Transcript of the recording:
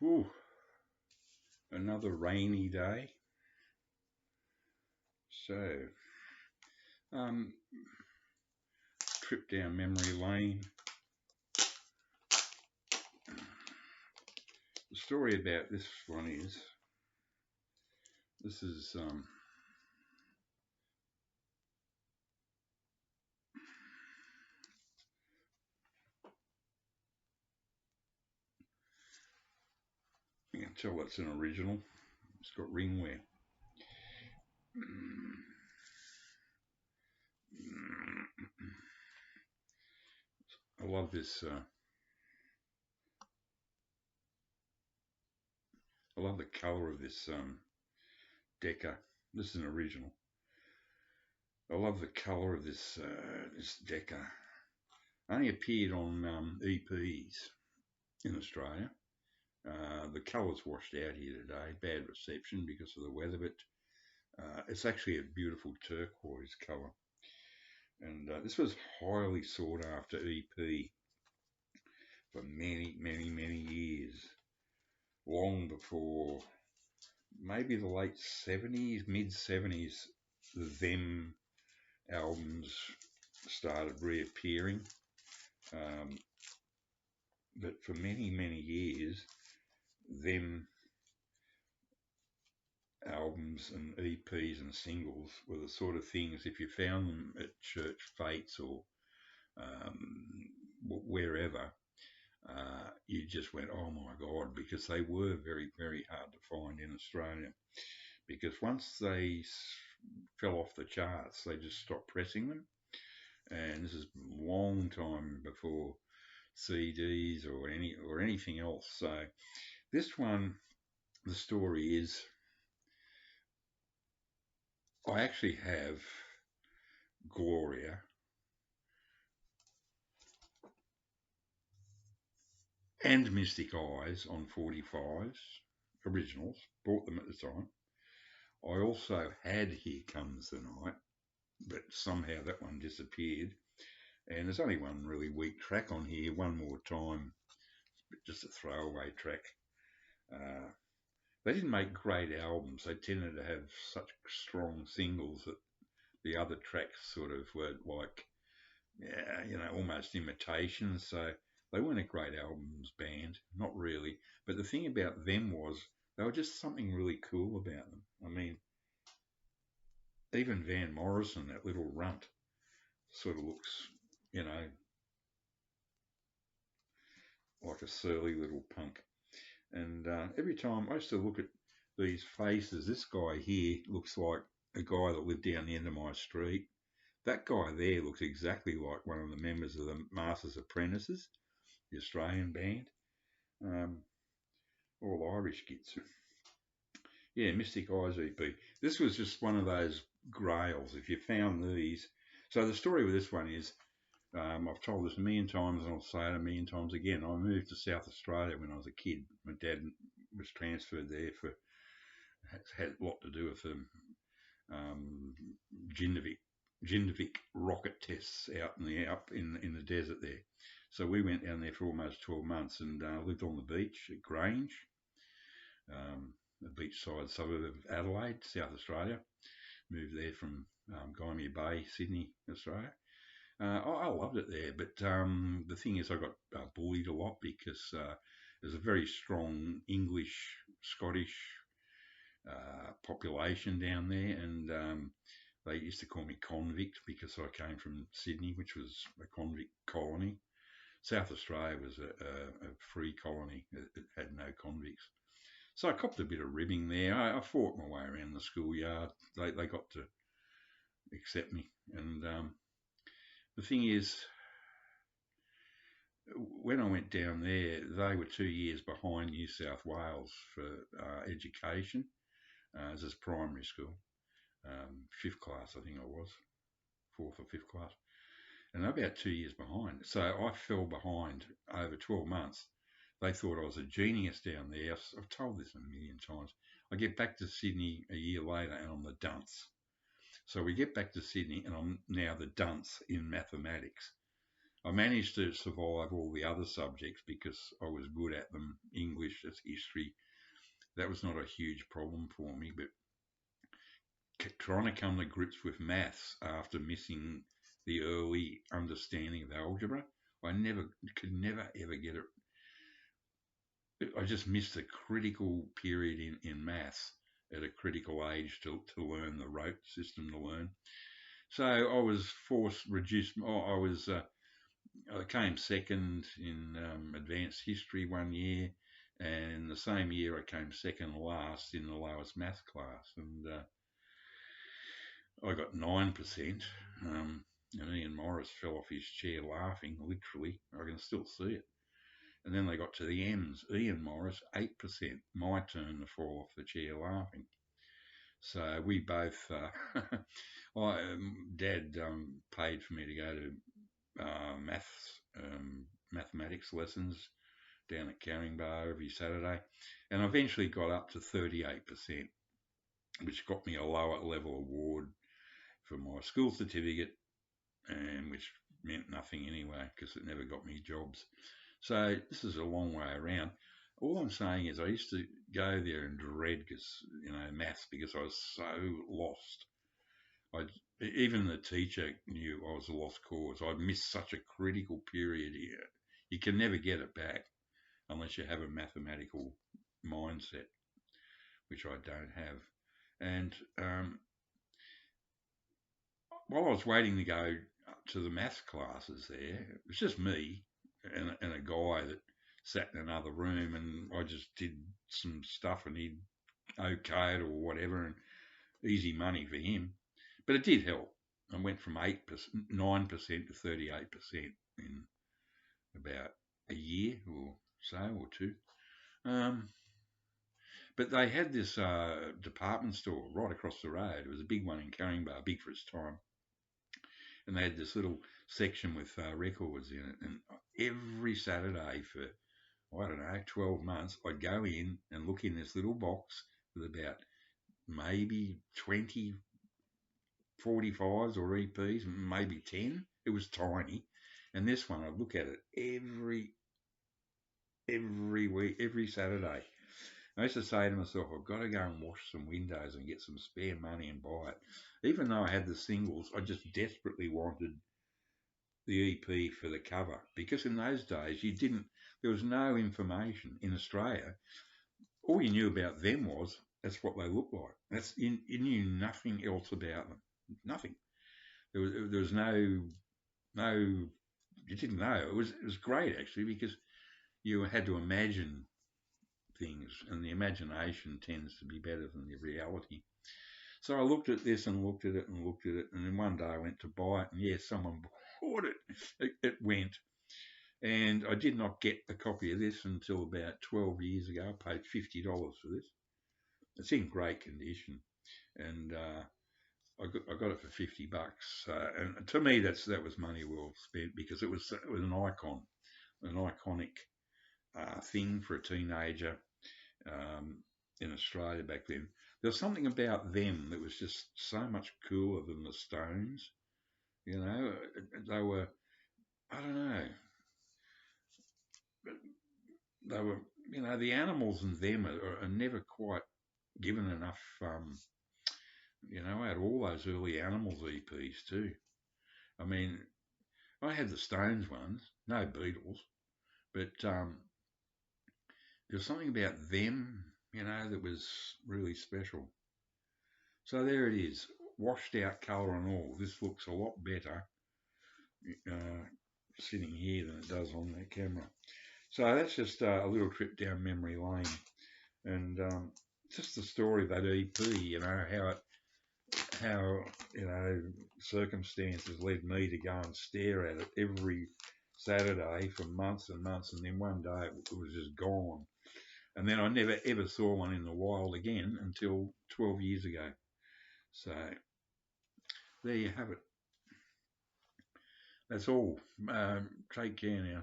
Ooh, another rainy day. So, um, trip down memory lane. The story about this one is this is you can tell it's an original. It's got ringware. I love this. I love the colour of this Decca. This is an original. I love the colour of this Decca. Only appeared on EPs in Australia. The colour's washed out here today. Bad reception because of the weather, but it's actually a beautiful turquoise colour. And this was highly sought after EP for many, many, many years. Long before maybe the late 70s, mid 70s, the Them albums started reappearing. But for many, many years, Them albums and EPs and singles were the sort of things, if you found them at church fetes or wherever, you just went, oh my God, because they were very, very hard to find in Australia. Because once they fell off the charts, they just stopped pressing them. And this is a long time before CDs or anything else. So this one, the story is, I actually have Gloria and Mystic Eyes on 45s, originals, bought them at the time. I also had Here Comes the Night, but somehow that one disappeared. And there's only one really weak track on here, One More Time, just a throwaway track. They didn't make great albums. They tended to have such strong singles that the other tracks sort of were like, almost imitations. So they weren't a great albums band, not really. But the thing about them was they were just something really cool about them. I mean, even Van Morrison, that little runt, sort of looks, you know, like a surly little punk. And every time I used to look at these faces, this guy here looks like a guy that lived down the end of my street. That guy there looks exactly like one of the members of the Masters Apprentices, the Australian band. Um, all Irish kids. Yeah, Mystic Eyes EP. This was just one of those grails. If you found these, so the story with this one is, I've told this a million times and I'll say it a million times again. I moved to South Australia when I was a kid. My dad was transferred there for, had a lot to do with the um, Jindavik rocket tests out in the desert there. So we went down there for almost 12 months and lived on the beach at Grange, a beachside suburb of Adelaide, South Australia. Moved there from Gymea Bay, Sydney, Australia. I loved it there, but the thing is, I got bullied a lot because there's a very strong English, Scottish population down there, and they used to call me convict because I came from Sydney, which was a convict colony. South Australia was a free colony; it had no convicts. So I copped a bit of ribbing there. I fought my way around the schoolyard. They got to accept me, and the thing is, when I went down there, they were 2 years behind New South Wales for education. This is primary school, fifth class, I think I was, fourth or fifth class, and about 2 years behind. So I fell behind over 12 months. They thought I was a genius down there. I've told this a million times. I get back to Sydney a year later and I'm the dunce. So we get back to Sydney and I'm now the dunce in mathematics. I managed to survive all the other subjects because I was good at them. English, as history, that was not a huge problem for me. But trying to come to grips with maths after missing the early understanding of algebra, I could never ever get it. I just missed a critical period in maths at a critical age to learn the rote system to learn. So I was reduced. I came second in advanced history one year, and the same year I came second last in the lowest math class, and I got 9%. And Ian Morris fell off his chair laughing, literally. I can still see it. And then they got to the M's. Ian Morris, 8%. My turn to fall off the chair laughing. So we both, Dad paid for me to go to mathematics lessons down at Caringbah every Saturday, and I eventually got up to 38%, which got me a lower level award for my school certificate, and which meant nothing anyway because it never got me jobs. So this is a long way around. All I'm saying is I used to go there and dread maths because I was so lost. Even the teacher knew I was a lost cause. I'd missed such a critical period here. You can never get it back unless you have a mathematical mindset, which I don't have. And while I was waiting to go to the maths classes there, it was just me and a guy that sat in another room, and I just did some stuff and he'd okay it or whatever, and easy money for him. But it did help. I went from 9% to 38% in about a year or so or two. But they had this department store right across the road. It was a big one in Caringbah, big for its time. And they had this little section with records in it. And every Saturday for, I don't know, 12 months, I'd go in and look in this little box with about maybe 20 45s or EPs, maybe 10. It was tiny. And this one, I'd look at it every week, every Saturday. I used to say to myself, I've got to go and wash some windows and get some spare money and buy it. Even though I had the singles, I just desperately wanted the EP for the cover, because in those days there was no information in Australia. All you knew about them was that's what they looked like. You knew nothing else about them. Nothing. There was no, you didn't know. It was great actually, because you had to imagine things, and the imagination tends to be better than the reality. So I looked at this and looked at it and looked at it, and then one day I went to buy it, and yes, someone bought it. It went. And I did not get a copy of this until about 12 years ago. I paid $50 for this. It's in great condition, and I got it for $50. And to me, that was money well spent, because it was an icon, an iconic thing for a teenager in Australia back then. There was something about them that was just so much cooler than the Stones. They were, I don't know, they were, the Animals and them are never quite given enough. I had all those early Animals EPs too. I mean, I had the Stones ones, no Beatles, but there was something about them, that was really special. So there it is, washed out colour and all. This looks a lot better sitting here than it does on that camera. So that's just a little trip down memory lane, and just the story of that EP. How circumstances led me to go and stare at it every Saturday for months and months, and then one day it was just gone. And then I never ever saw one in the wild again until 12 years ago. So there you have it. That's all. Take care now.